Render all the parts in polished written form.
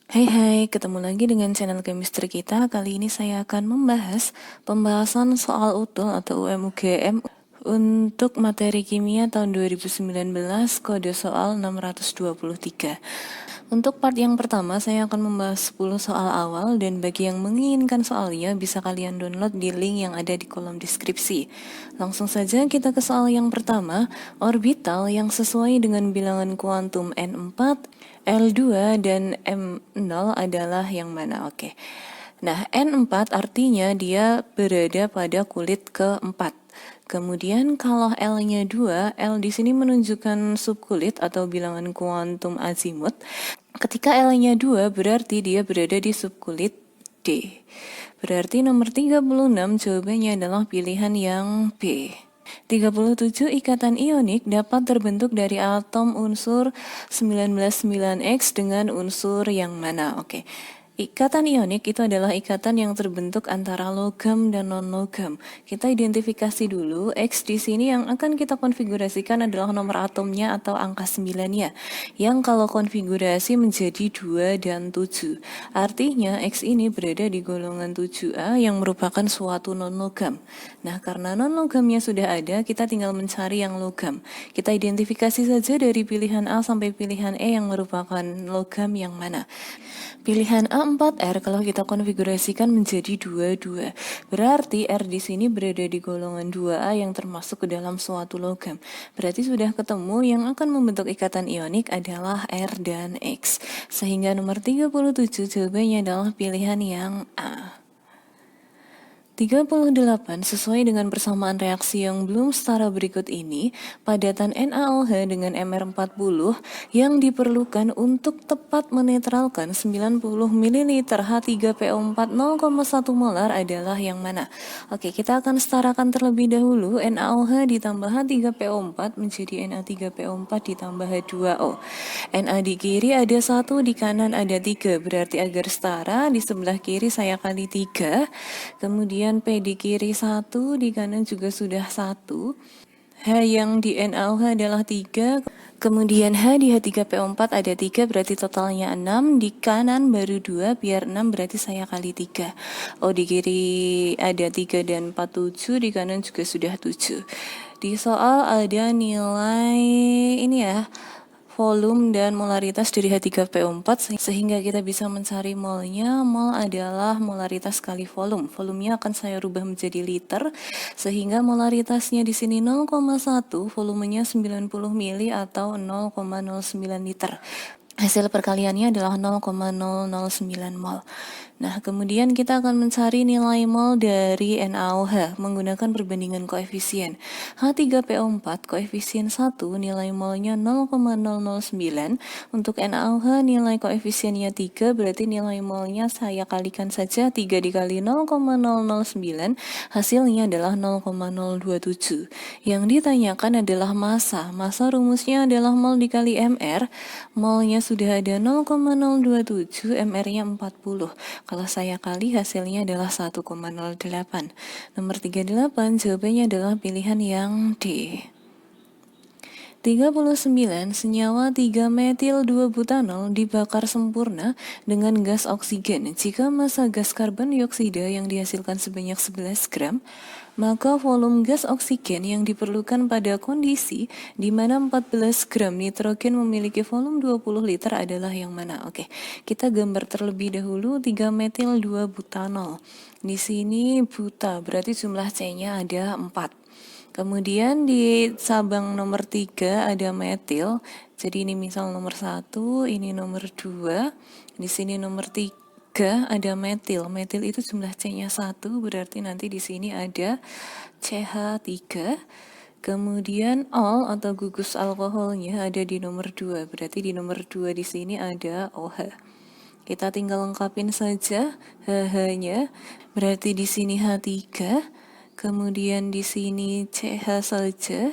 Hai hai, ketemu lagi dengan channel chemistry kita. Kali ini saya akan membahas pembahasan soal utul atau UMUGM untuk materi kimia tahun 2019, kode soal 623. Untuk part yang pertama, saya akan membahas 10 soal awal, dan bagi yang menginginkan soalnya bisa kalian download di link yang ada di kolom deskripsi. Langsung saja kita ke soal yang pertama, orbital yang sesuai dengan bilangan kuantum N4, L2 dan M0 adalah yang mana? Oke. Nah, N4 artinya dia berada pada kulit keempat. Kemudian kalau L-nya 2, L di sini menunjukkan subkulit atau bilangan kuantum azimut. Ketika L-nya 2 berarti dia berada di subkulit D. Berarti nomor 36 jawabannya adalah pilihan yang B. 37 ikatan ionik dapat terbentuk dari atom unsur 199X dengan unsur yang mana? Oke. Ikatan ionik itu adalah ikatan yang terbentuk antara logam dan non-logam. Kita identifikasi dulu, X di sini yang akan kita konfigurasikan adalah nomor atomnya atau angka 9-nya, yang kalau konfigurasi menjadi 2 dan 7. Artinya, X ini berada di golongan 7A yang merupakan suatu non-logam. Nah, karena non-logamnya sudah ada, kita tinggal mencari yang logam. Kita identifikasi saja dari pilihan A sampai pilihan E yang merupakan logam yang mana. Pilihan A4R kalau kita konfigurasikan menjadi 22. Berarti R di sini berada di golongan 2A yang termasuk ke dalam suatu logam. Berarti sudah ketemu yang akan membentuk ikatan ionik adalah R dan X. Sehingga nomor 37 jawabannya adalah pilihan yang A. 38. Sesuai dengan persamaan reaksi yang belum setara berikut ini, padatan NaOH dengan Mr40 yang diperlukan untuk tepat menetralkan 90 ml H3PO4 0,1 molar adalah yang mana? Oke, kita akan setarakan terlebih dahulu. NaOH ditambah H3PO4 menjadi Na3PO4 ditambah H2O. Na di kiri ada 1, di kanan ada 3, berarti agar setara di sebelah kiri saya kali 3. Kemudian P di kiri 1, di kanan juga sudah 1. H yang di NaOH adalah 3. Kemudian H di H3PO4 ada 3, berarti totalnya 6. Di kanan baru 2, biar 6 berarti saya kali 3. Oh, di kiri ada 3 dan 4, 7. Di kanan juga sudah 7. Di soal ada nilai ini ya, volume dan molaritas dari H3PO4, sehingga kita bisa mencari molnya. Mol adalah molaritas kali volume. Volumenya akan saya rubah menjadi liter, sehingga molaritasnya di sini 0,1, volumenya 90 mili atau 0,09 liter. Hasil perkaliannya adalah 0,009 mol. Nah, kemudian kita akan mencari nilai mol dari NaOH menggunakan perbandingan koefisien. H3PO4 koefisien 1 nilai molnya 0,009. Untuk NaOH nilai koefisiennya 3, berarti nilai molnya saya kalikan saja. 3 dikali 0,009 hasilnya adalah 0,027. Yang ditanyakan adalah massa. Massa rumusnya adalah mol dikali mR. Molnya sudah ada 0,027, mR-nya 40. Kalau saya kali hasilnya adalah 1,08. Nomor 38 jawabannya adalah pilihan yang D. 39. Senyawa 3-metil-2-butanol dibakar sempurna dengan gas oksigen. Jika massa gas karbon dioksida yang dihasilkan sebanyak 11 gram, maka volume gas oksigen yang diperlukan pada kondisi di mana 14 gram nitrogen memiliki volume 20 liter adalah yang mana? Oke, kita gambar terlebih dahulu 3-metil-2-butanol. Di sini buta, berarti jumlah C-nya ada 4. Kemudian di cabang nomor 3 ada metil. Jadi ini misal nomor 1, ini nomor 2. Di sini nomor 3 ada metil. Metil itu jumlah C-nya 1, berarti nanti di sini ada CH3. Kemudian ol atau gugus alkoholnya ada di nomor 2. Berarti di nomor 2 di sini ada OH. Kita tinggal lengkapin saja HH-nya. Berarti di sini H3. Kemudian di sini CH saja.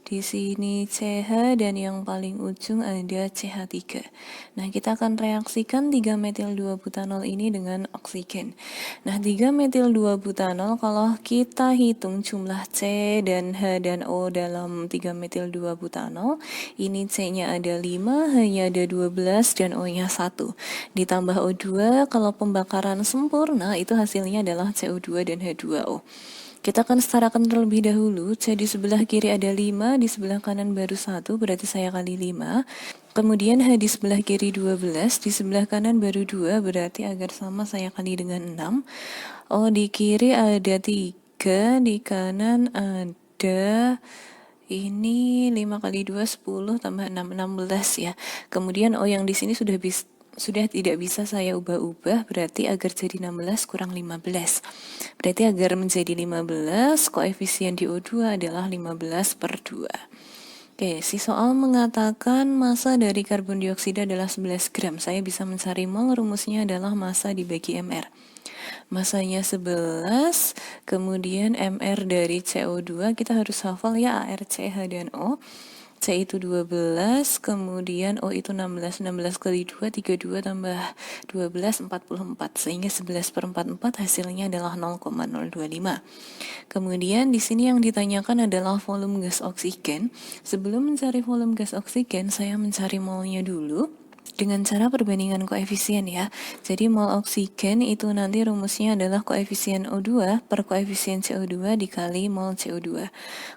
di sini CH, dan yang paling ujung ada CH3. Nah, kita akan reaksikan 3-metil-2-butanol ini dengan oksigen. Nah, 3-metil-2-butanol kalau kita hitung jumlah C dan H dan O dalam 3-metil-2-butanol, ini C-nya ada 5, H-nya ada 12, dan O-nya 1. Ditambah O2, kalau pembakaran sempurna itu hasilnya adalah CO2 dan H2O. Kita akan setarakan terlebih dahulu. C di sebelah kiri ada 5, di sebelah kanan baru 1, berarti saya kali 5. Kemudian H di sebelah kiri 12, di sebelah kanan baru 2, berarti agar sama saya kali dengan 6. O di kiri ada 3, di kanan ada ini 5 kali 2 10 tambah 6 16 ya. Kemudian O yang di sini sudah tidak bisa saya ubah-ubah, berarti agar jadi 16 kurang 15. Berarti agar menjadi 15, koefisien di O2 adalah 15/2. Oke, si soal mengatakan massa dari karbon dioksida adalah 11 gram. Saya bisa mencari mol, rumusnya adalah massa dibagi MR. Massanya 11, kemudian MR dari CO2, kita harus hafal ya AR, CH, dan O. C itu 12, kemudian O itu 16, 16 kali 2, 32 tambah 12, 44, sehingga 11/44 hasilnya adalah 0,025. Kemudian di sini yang ditanyakan adalah volume gas oksigen. Sebelum mencari volume gas oksigen, saya mencari molnya dulu dengan cara perbandingan koefisien ya. Jadi mol oksigen itu nanti rumusnya adalah koefisien O2 per koefisien CO2 dikali mol CO2.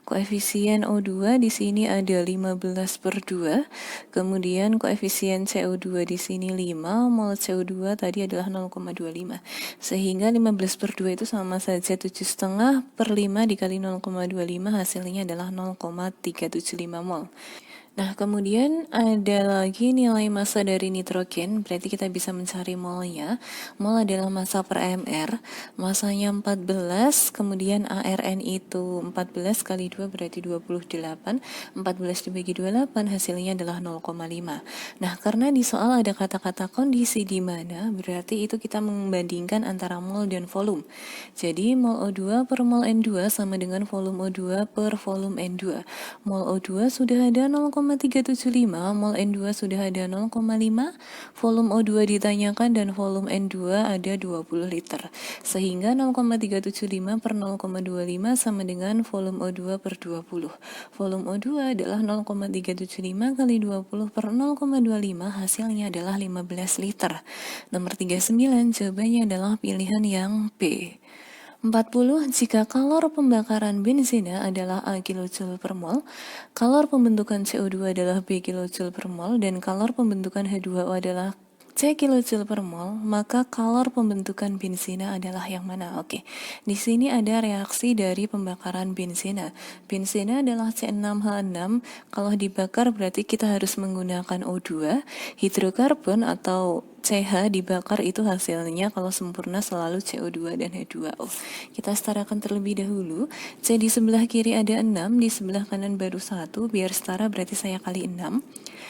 Koefisien O2 di sini ada 15/2, kemudian koefisien CO2 di sini 5, mol CO2 tadi adalah 0,25. Sehingga 15/2 itu sama saja 7,5/5 dikali 0,25, hasilnya adalah 0,375 mol. Nah, kemudian ada lagi nilai massa dari nitrogen, berarti kita bisa mencari molnya. Mol adalah massa per MR, massanya 14, kemudian ARN itu 14 kali 2 berarti 28, 14 dibagi 28 hasilnya adalah 0,5. Nah, karena di soal ada kata-kata kondisi di mana, berarti itu kita membandingkan antara mol dan volume. Jadi mol O2 per mol N2 sama dengan volume O2 per volume N2. Mol O2 sudah ada 0,375, mol N2 sudah ada 0,5, volume O2 ditanyakan dan volume N2 ada 20 liter. Sehingga 0,375 per 0,25 sama dengan volume O2 per 20. Volume O2 adalah 0,375 kali 20 per 0,25, hasilnya adalah 15 liter. Nomor 39, jawabannya adalah pilihan yang B. 40. Jika kalor pembakaran benzina adalah A kilojoule per mol, kalor pembentukan CO2 adalah B kilojoule per mol, dan kalor pembentukan H2O adalah C kilojoule per mol, maka kalor pembentukan benzina adalah yang mana? Oke, di sini ada reaksi dari pembakaran benzina. Benzina adalah C6H6, kalau dibakar berarti kita harus menggunakan O2, hidrokarbon atau CH dibakar itu hasilnya kalau sempurna selalu CO2 dan H2O. Kita setarakan terlebih dahulu. C di sebelah kiri ada 6, di sebelah kanan baru 1, biar setara berarti saya kali 6.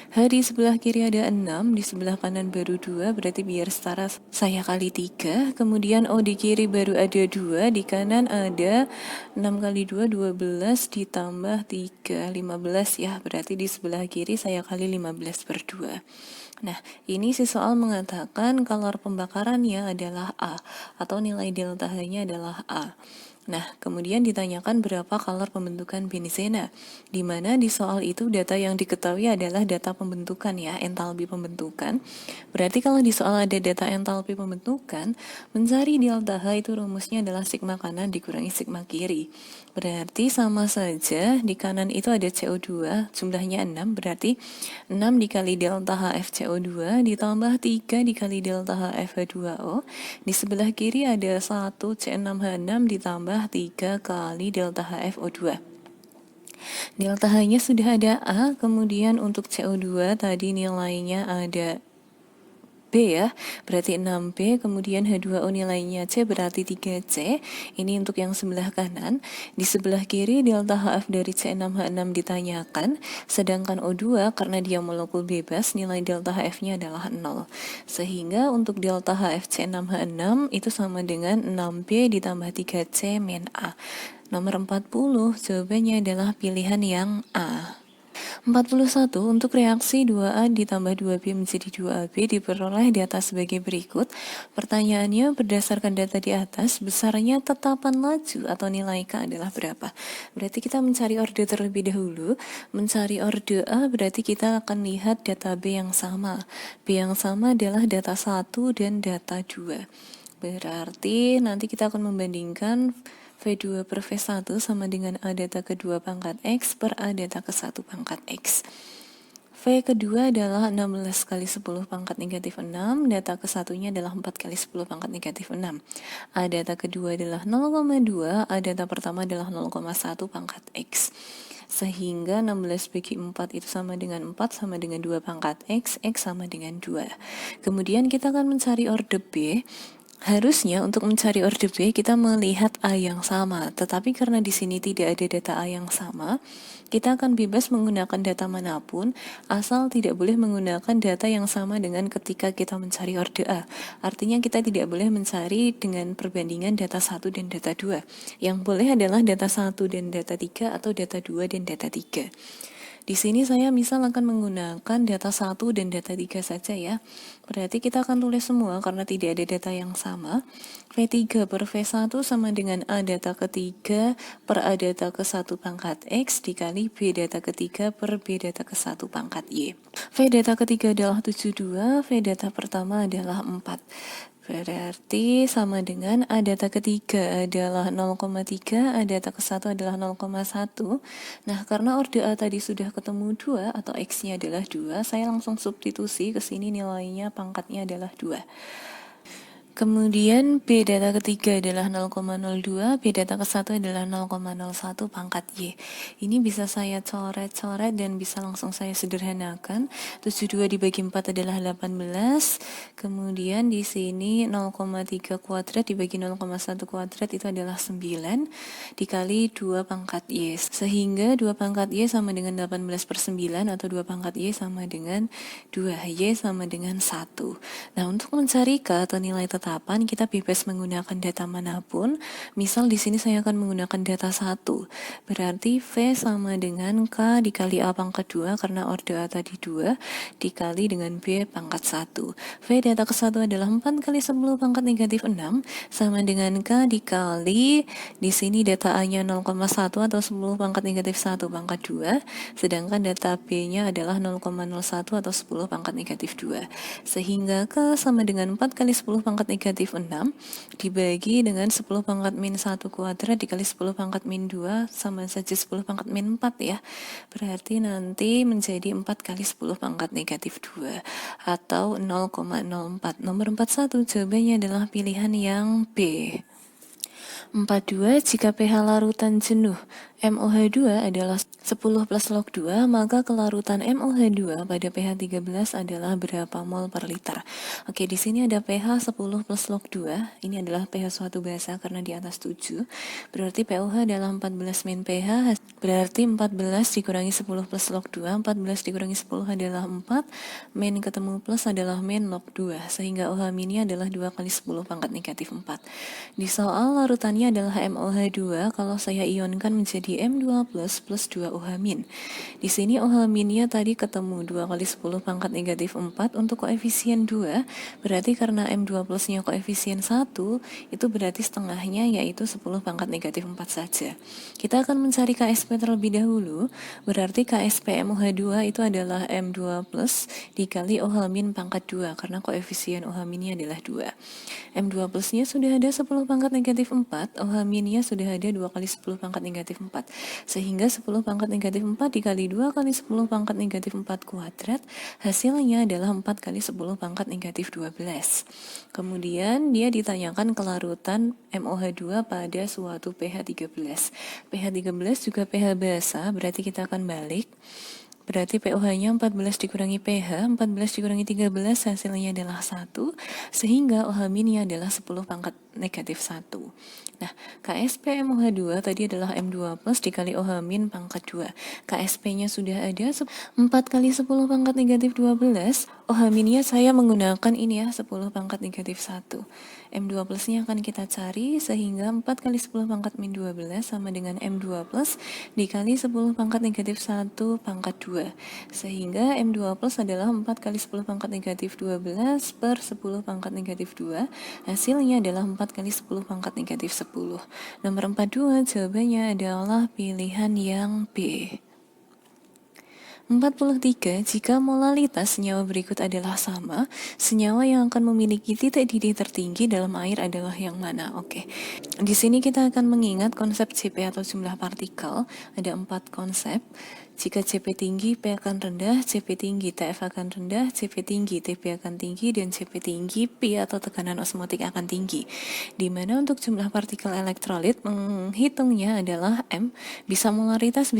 H di sebelah kiri ada 6, di sebelah kanan baru 2, berarti biar setara saya kali 3. Kemudian O di kiri baru ada 2, di kanan ada 6 kali 2, 12, ditambah 3, 15 ya, berarti di sebelah kiri saya kali 15/2. Nah, ini si soal mengatakan kalor pembakarannya adalah A, atau nilai delta H-nya adalah A. Nah, kemudian ditanyakan berapa kalor pembentukan benzina, di mana di soal itu data yang diketahui adalah data pembentukan ya, entalpi pembentukan. Berarti kalau di soal ada data entalpi pembentukan, mencari delta H itu rumusnya adalah sigma kanan dikurangi sigma kiri. Berarti sama saja, di kanan itu ada CO2, jumlahnya 6, berarti 6 dikali delta HFCO2 ditambah 3 dikali delta HFH2O. Di sebelah kiri ada 1 C6H6 ditambah 3 kali delta HFO2. Delta H-nya sudah ada A, kemudian untuk CO2 tadi nilainya ada B ya, berarti 6B, kemudian H2O nilainya C berarti 3C, ini untuk yang sebelah kanan. Di sebelah kiri delta HF dari C6H6 ditanyakan, sedangkan O2 karena dia molekul bebas, nilai delta HF-nya adalah 0. Sehingga untuk delta HF C6H6 itu sama dengan 6B ditambah 3C min A. Nomor 40, jawabannya adalah pilihan yang A. 41. Untuk reaksi 2A ditambah 2B menjadi 2AB diperoleh di atas sebagai berikut. Pertanyaannya, berdasarkan data di atas, besarnya tetapan laju atau nilai K adalah berapa? Berarti kita mencari orde terlebih dahulu. Mencari orde A berarti kita akan lihat data B yang sama. B yang sama adalah data 1 dan data 2. Berarti nanti kita akan membandingkan V2 per V1 sama dengan A data kedua pangkat X per A data ke-1 pangkat X. V kedua adalah 16 kali 10 pangkat negatif 6, data ke-1-nya adalah 4 kali 10 pangkat negatif 6. A data kedua adalah 0,2, A data pertama adalah 0,1 pangkat X. Sehingga 16 bagi 4 itu sama dengan 4 sama dengan 2 pangkat X sama dengan 2. Kemudian kita akan mencari orde B. Harusnya untuk mencari orde B kita melihat A yang sama, tetapi karena di sini tidak ada data A yang sama, kita akan bebas menggunakan data manapun, asal tidak boleh menggunakan data yang sama dengan ketika kita mencari orde A. Artinya kita tidak boleh mencari dengan perbandingan data 1 dan data 2. Yang boleh adalah data 1 dan data 3 atau data 2 dan data 3. Di sini saya misal akan menggunakan data 1 dan data 3 saja ya. Berarti kita akan tulis semua karena tidak ada data yang sama. V3 per V1 sama dengan A data ketiga per A data ke-1 pangkat X dikali B data ketiga per B data ke-1 pangkat Y. V data ketiga adalah 72, V data pertama adalah 4. Berarti sama dengan A data ketiga adalah 0,3, A data ke-1 adalah 0,1. Nah, karena orde A tadi sudah ketemu 2 atau X-nya adalah 2, saya langsung substitusi ke sini nilainya pangkatnya adalah 2. Kemudian B data ketiga adalah 0,02, B data ke-1 adalah 0,01 pangkat Y. Ini bisa saya coret-coret dan bisa langsung saya sederhanakan. 72 dibagi 4 adalah 18. Kemudian di sini 0,3 kuadrat dibagi 0,1 kuadrat itu adalah 9 dikali 2 pangkat Y. Sehingga 2 pangkat Y sama dengan 18 per 9 atau 2 pangkat Y sama dengan 2, Y sama dengan 1. Nah, untuk mencari K atau nilai tetapan, kita bebas menggunakan data manapun. Misal di sini saya akan menggunakan data 1. Berarti V sama dengan K dikali A pangkat 2 karena orde A tadi 2 dikali dengan B pangkat 1. V data ke-1 adalah 4 kali 10 pangkat negatif 6 sama dengan K dikali di sini data A-nya 0,1 atau 10 pangkat negatif 1 pangkat 2, sedangkan data B-nya adalah 0,01 atau 10 pangkat negatif 2. Sehingga K sama dengan 4 kali 10 pangkat negatif 6 dibagi dengan 10 pangkat min 1 kuadrat dikali 10 pangkat min 2 sama saja 10 pangkat min 4 ya. Berarti nanti menjadi 4 kali 10 pangkat negatif 2 atau 0,04. Nomor 41 jawabannya adalah pilihan yang B. 42. Jika pH larutan jenuh MOH2 adalah 10 plus log 2, maka kelarutan MOH2 pada pH 13 adalah berapa mol per liter? Oke, di sini ada pH 10 plus log 2. Ini adalah pH suatu basa karena di atas 7. Berarti pOH adalah 14 min pH. Berarti 14 dikurangi 10 plus log 2. 14 dikurangi 10 adalah 4. Min ketemu plus adalah min log 2. Sehingga OH minnya adalah 2 kali 10 pangkat negatif 4. Di soal larutannya adalah MOH2. Kalau saya ionkan menjadi M2 plus 2 OH min. Di sini OH minnya tadi ketemu 2 kali 10 pangkat negatif 4 untuk koefisien 2, berarti karena M2 plusnya koefisien 1, itu berarti setengahnya yaitu 10 pangkat negatif 4 saja. Kita akan mencari KSP terlebih dahulu, berarti KSP MOH2 itu adalah M2 plus dikali OH min pangkat 2, karena koefisien OH minnya adalah 2. M2 plusnya sudah ada 10 pangkat negatif 4, OH minnya sudah ada 2 kali 10 pangkat negatif 4. Sehingga 10 pangkat negatif 4 dikali 2 kali 10 pangkat negatif 4 kuadrat, hasilnya adalah 4 kali 10 pangkat negatif 12. Kemudian dia ditanyakan kelarutan MOH2 pada suatu pH 13. pH 13 juga pH basa, berarti kita akan balik. Berarti pOH-nya 14 dikurangi pH, 14 dikurangi 13 hasilnya adalah 1, sehingga OH minnya adalah 10 pangkat negatif 1. Nah, KSP MOH2 tadi adalah M2 plus dikali OH min pangkat 2. KSP-nya sudah ada 4 kali 10 pangkat negatif 12, OH- saya menggunakan ini ya, 10 pangkat negatif 1. M2 plusnya akan kita cari, sehingga 4 kali 10 pangkat min 12 sama dengan M2 plus dikali 10 pangkat negatif 1 pangkat 2. Sehingga M2 plus adalah 4 kali 10 pangkat negatif 12 per 10 pangkat negatif 2. Hasilnya adalah 4 kali 10 pangkat negatif 10. Nomor 42 jawabannya adalah pilihan yang B. 43. Jika molalitas senyawa berikut adalah sama, senyawa yang akan memiliki titik didih tertinggi dalam air adalah yang mana? Oke. Di sini kita akan mengingat konsep CP atau jumlah partikel. Ada 4 konsep. Jika CP tinggi, P akan rendah, CP tinggi, TF akan rendah, CP tinggi, TP akan tinggi, dan CP tinggi, P atau tekanan osmotik akan tinggi. Di mana untuk jumlah partikel elektrolit menghitungnya adalah M, bisa molaritas,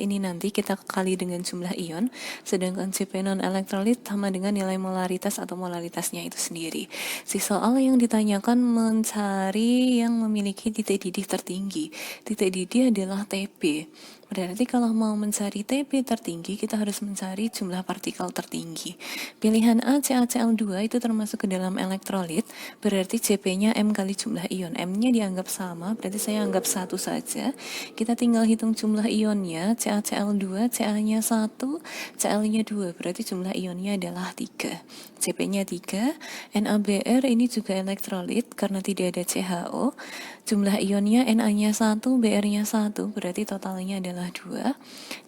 ini nanti kita kali dengan jumlah ion, sedangkan CP non elektrolit sama dengan nilai molaritas atau molaritasnya itu sendiri. Si soal yang ditanyakan mencari yang memiliki titik didih tertinggi. Titik didih adalah TP. Berarti kalau mau mencari TP tertinggi, kita harus mencari jumlah partikel tertinggi. Pilihan A, CaCl2 itu termasuk ke dalam elektrolit, berarti CP-nya M kali jumlah ion. M-nya dianggap sama, berarti saya anggap 1 saja. Kita tinggal hitung jumlah ionnya, CaCl2, Ca-nya 1, Cl-nya 2, berarti jumlah ionnya adalah 3. CP-nya 3, NaBr ini juga elektrolit karena tidak ada CHO. Jumlah ionnya Na-nya 1, Br-nya 1, berarti totalnya adalah 2.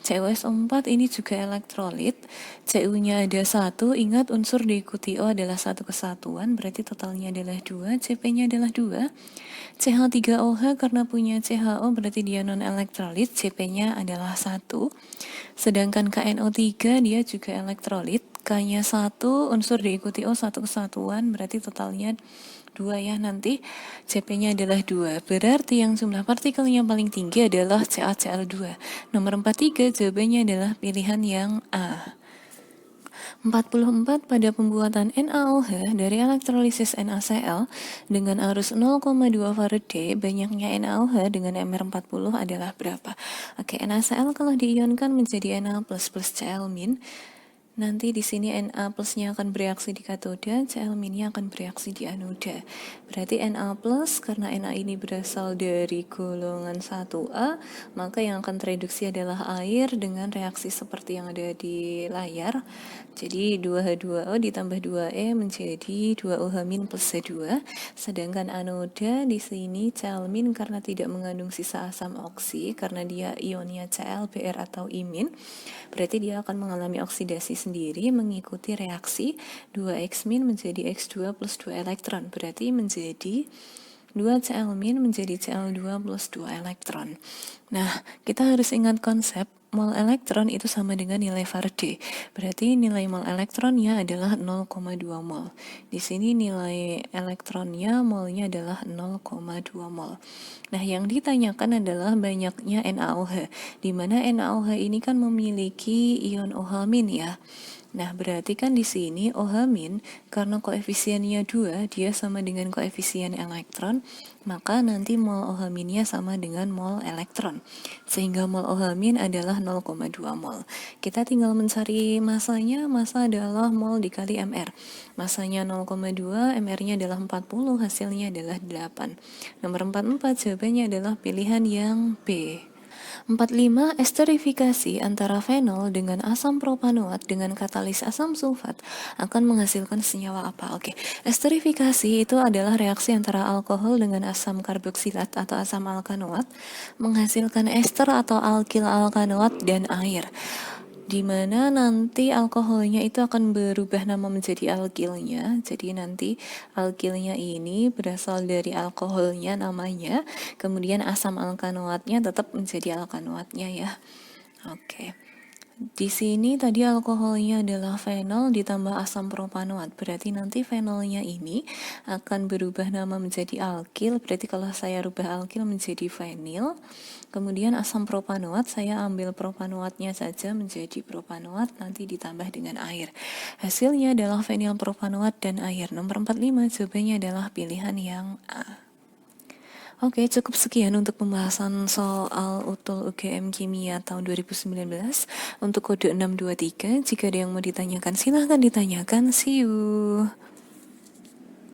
CuSO4 ini juga elektrolit, Cu-nya ada 1, ingat unsur diikuti O adalah satu kesatuan, berarti totalnya adalah 2, CP-nya adalah 2. CH3OH karena punya CHO berarti dia non elektrolit, CP-nya adalah 1. Sedangkan KNO3 dia juga elektrolit, K-nya 1, unsur diikuti O satu kesatuan, berarti totalnya 2 ya nanti. CP-nya adalah 2. Berarti yang jumlah partikel yang paling tinggi adalah CaCl2. Nomor 43 jawabannya adalah pilihan yang A. 44. Pada pembuatan NaOH dari elektrolisis NaCl dengan arus 0,2 Faraday, banyaknya NaOH dengan MR40 adalah berapa? Oke, NaCl kalau diionkan menjadi Na plus Cl min. Nanti di sini Na plusnya akan bereaksi di katoda, Cl minnya akan bereaksi di anoda. Berarti Na plus, karena Na ini berasal dari golongan 1A, maka yang akan tereduksi adalah air dengan reaksi seperti yang ada di layar. Jadi 2H2O ditambah 2E menjadi 2OH- plus C2. Sedangkan anoda di sini Cl min karena tidak mengandung sisa asam oksi, karena dia ionnya Cl, Br atau I-, berarti dia akan mengalami oksidasi sendiri mengikuti reaksi 2X- menjadi X2 plus 2 elektron, berarti menjadi 2Cl- menjadi Cl2 plus 2 elektron. Nah, kita harus ingat konsep mol elektron itu sama dengan nilai Faraday. Berarti nilai mol elektronnya adalah 0,2 mol. Di sini nilai elektronnya molnya adalah 0,2 mol. Nah, yang ditanyakan adalah banyaknya NaOH, di mana NaOH ini kan memiliki ion OH- ya. Nah, berarti kan di sini OH- karena koefisiennya 2, dia sama dengan koefisien elektron, maka nanti mol OH-nya sama dengan mol elektron. Sehingga mol OH- adalah 0,2 mol. Kita tinggal mencari masanya, masa adalah mol dikali MR. Masanya 0,2, MR-nya adalah 40, hasilnya adalah 8. Nomor 44 jawabannya adalah pilihan yang B. 45. Esterifikasi antara fenol dengan asam propanoat dengan katalis asam sulfat akan menghasilkan senyawa apa? Oke, esterifikasi itu adalah reaksi antara alkohol dengan asam karboksilat atau asam alkanoat menghasilkan ester atau alkil alkanoat dan air, di mana nanti alkoholnya itu akan berubah nama menjadi alkilnya. Jadi nanti alkilnya ini berasal dari alkoholnya namanya, kemudian asam alkanoatnya tetap menjadi alkanoatnya ya. Oke. Di sini tadi alkoholnya adalah fenol ditambah asam propanoat. Berarti nanti fenolnya ini akan berubah nama menjadi alkil. Berarti kalau saya rubah alkil menjadi fenil, kemudian asam propanoat saya ambil propanoatnya saja menjadi propanoat, nanti ditambah dengan air. Hasilnya adalah fenil propanoat dan air. Nomor 45 jawabannya adalah pilihan yang A. Oke, cukup sekian untuk pembahasan soal UTUL UGM Kimia tahun 2019 untuk kode 623. Jika ada yang mau ditanyakan, silahkan ditanyakan. See you.